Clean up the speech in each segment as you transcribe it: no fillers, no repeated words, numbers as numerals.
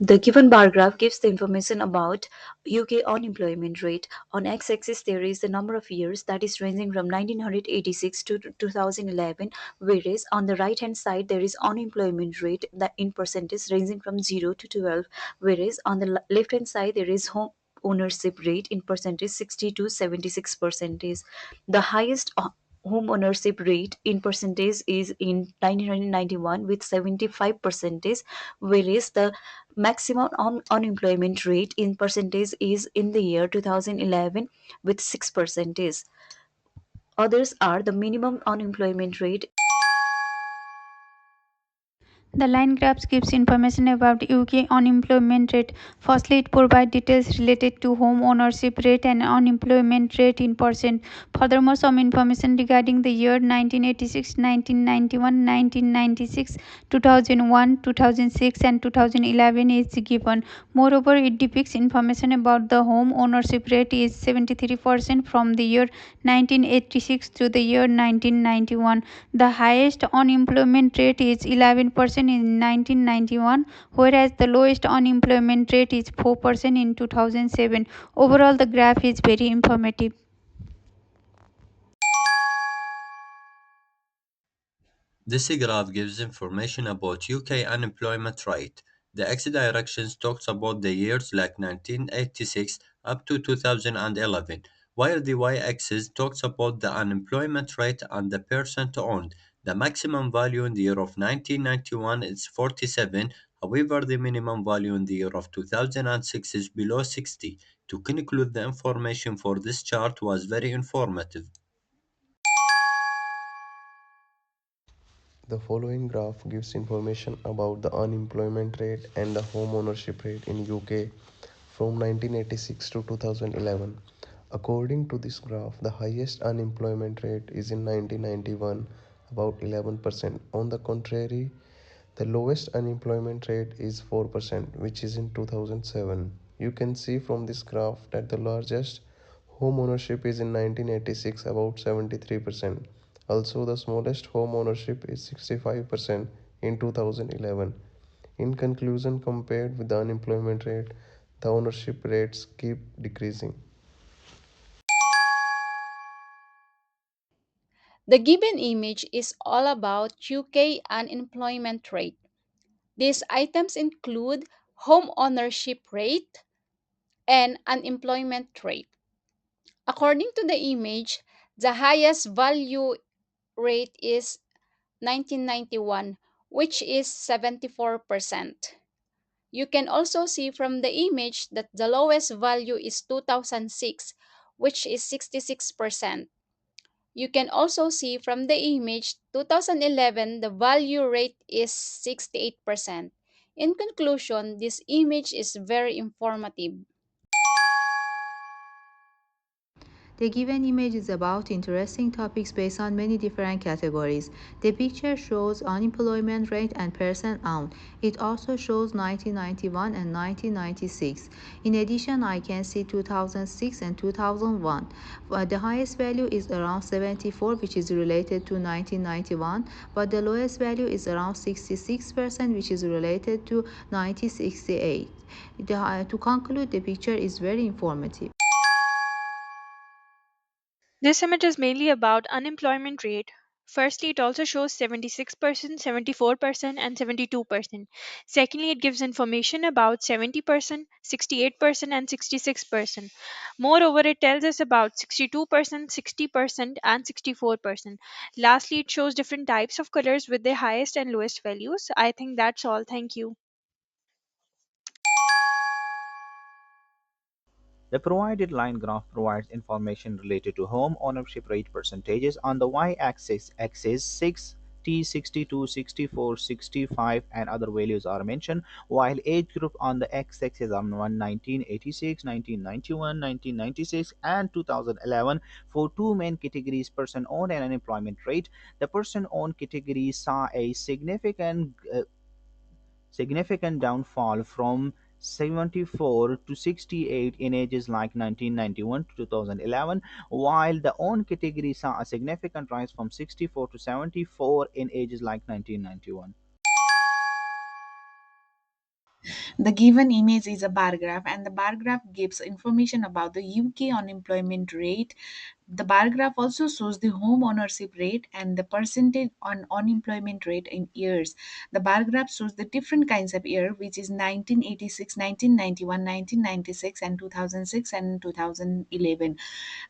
The given bar graph gives the information about UK unemployment rate. On x-axis there is the number of years, that is ranging from 1986 to 2011, whereas on the right hand side there is unemployment rate that in percentage ranging from 0 to 12, whereas on the left hand side there is home ownership rate in percentage 60 to 76 percentage. The highest home ownership rate in percentage is in 1991 with 75 percentage, whereas the maximum unemployment rate in percentage is in the year 2011 with 6 percentage. Others are the minimum unemployment rate. The line graphs gives information about UK unemployment rate. Firstly, it provides details related to home ownership rate and unemployment rate in percent. Furthermore, some information regarding the year 1986, 1991, 1996, 2001, 2006 and 2011 is given. Moreover, it depicts information about the home ownership rate is 73% from the year 1986 to the year 1991. The highest unemployment rate is 11% in 1991, whereas the lowest unemployment rate is 4% in 2007. Overall, the graph is very informative. This graph gives information about UK unemployment rate. The x directions talks about the years like 1986 up to 2011, while the y-axis talks about the unemployment rate and the percent owned. The maximum value in the year of 1991 is 47, however the minimum value in the year of 2006 is below 60. To conclude, the information for this chart was very informative. The following graph gives information about the unemployment rate and the home ownership rate in UK from 1986 to 2011. According to this graph, the highest unemployment rate is in 1991, about 11%. On the contrary, the lowest unemployment rate is 4%, which is in 2007. You can see from this graph that the largest home ownership is in 1986, about 73%. Also, the smallest home ownership is 65% in 2011. In conclusion, compared with the unemployment rate, the ownership rates keep decreasing. The given image is all about UK unemployment rate. These items include home ownership rate and unemployment rate. According to the image, the highest value rate is 1991, which is 74%. You can also see from the image that the lowest value is 2006, which is 66%. You can also see from the image 2011 the value rate is 68%. In conclusion, this image is very informative. The given image is about interesting topics based on many different categories. The picture shows unemployment rate and percent owned. It also shows 1991 and 1996. In addition, I can see 2006 and 2001. The highest value is around 74, which is related to 1991, but the lowest value is around 66%, which is related to 1968. To conclude, the picture is very informative. This image is mainly about unemployment rate. Firstly, it also shows 76%, 74%, and 72%. Secondly, it gives information about 70%, 68%, and 66%. Moreover, it tells us about 62%, 60%, and 64%. Lastly, it shows different types of colors with their highest and lowest values. I think that's all. Thank you. The provided line graph provides information related to home ownership rate percentages. On the y-axis, axis 6, T 62, 64, 65, and other values are mentioned, while age group on the x-axis are 1986, 1991, 1996, and 2011 for two main categories, person owned and unemployment rate. The person owned category saw a significant downfall from 74 to 68 in ages like 1991 to 2011, while the own category saw a significant rise from 64 to 74 in ages like 1991. The given image is a bar graph, and the bar graph gives information about the UK unemployment rate. The bar graph also shows the home ownership rate and the percentage on unemployment rate in years. The bar graph shows the different kinds of year, which is 1986, 1991, 1996, and 2006 and 2011.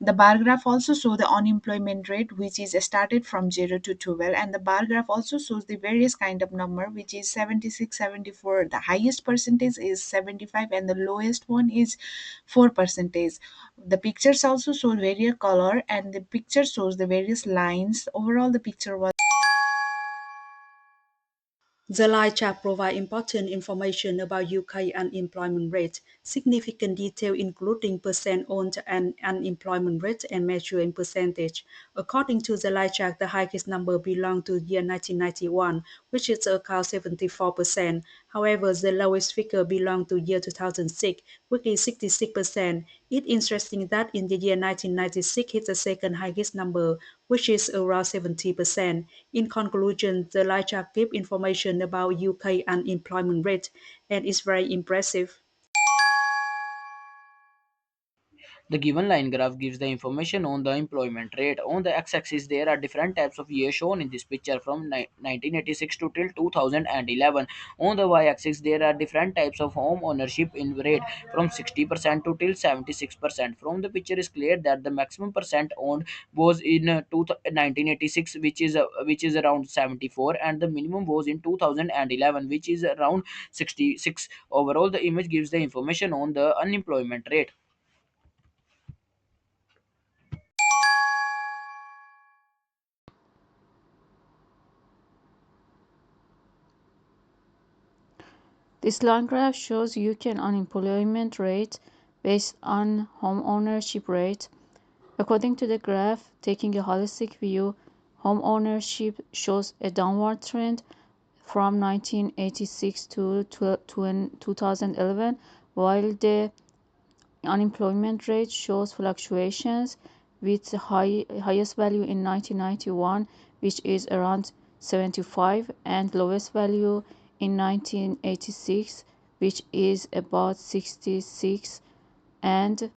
The bar graph also shows the unemployment rate, which is started from 0 to 12, and the bar graph also shows the various kind of number, which is 76, 74. The highest percentage is 75, and the lowest one is 4 percentage. The pictures also show various color, and the picture shows the various lines. Overall, the picture was. The lie chart provides important information about UK unemployment rate, significant detail including percent owned and unemployment rate and measuring percentage. According to the lie chart, the highest number belongs to year 1991, which is about 74%. However, the lowest figure belongs to year 2006, which is 66%. It's interesting that in the year 1996 hit the second highest number, which is around 70%. In conclusion, the lie chart gives information about UK unemployment rate and is very impressive. The given line graph gives the information on the employment rate. On the x-axis, there are different types of years shown in this picture from 1986 to till 2011. On the y-axis, there are different types of home ownership in rate from 60% to till 76%. From the picture is clear that the maximum percent owned was in 1986, which is around 74, and the minimum was in 2011, which is around 66. Overall, the image gives the information on the unemployment rate. This line graph shows UK unemployment rate based on home ownership rate. According to the graph, taking a holistic view, home ownership shows a downward trend from 1986 to 2011, while the unemployment rate shows fluctuations with the highest value in 1991, which is around 75, and lowest value in 1986, which is about 66, and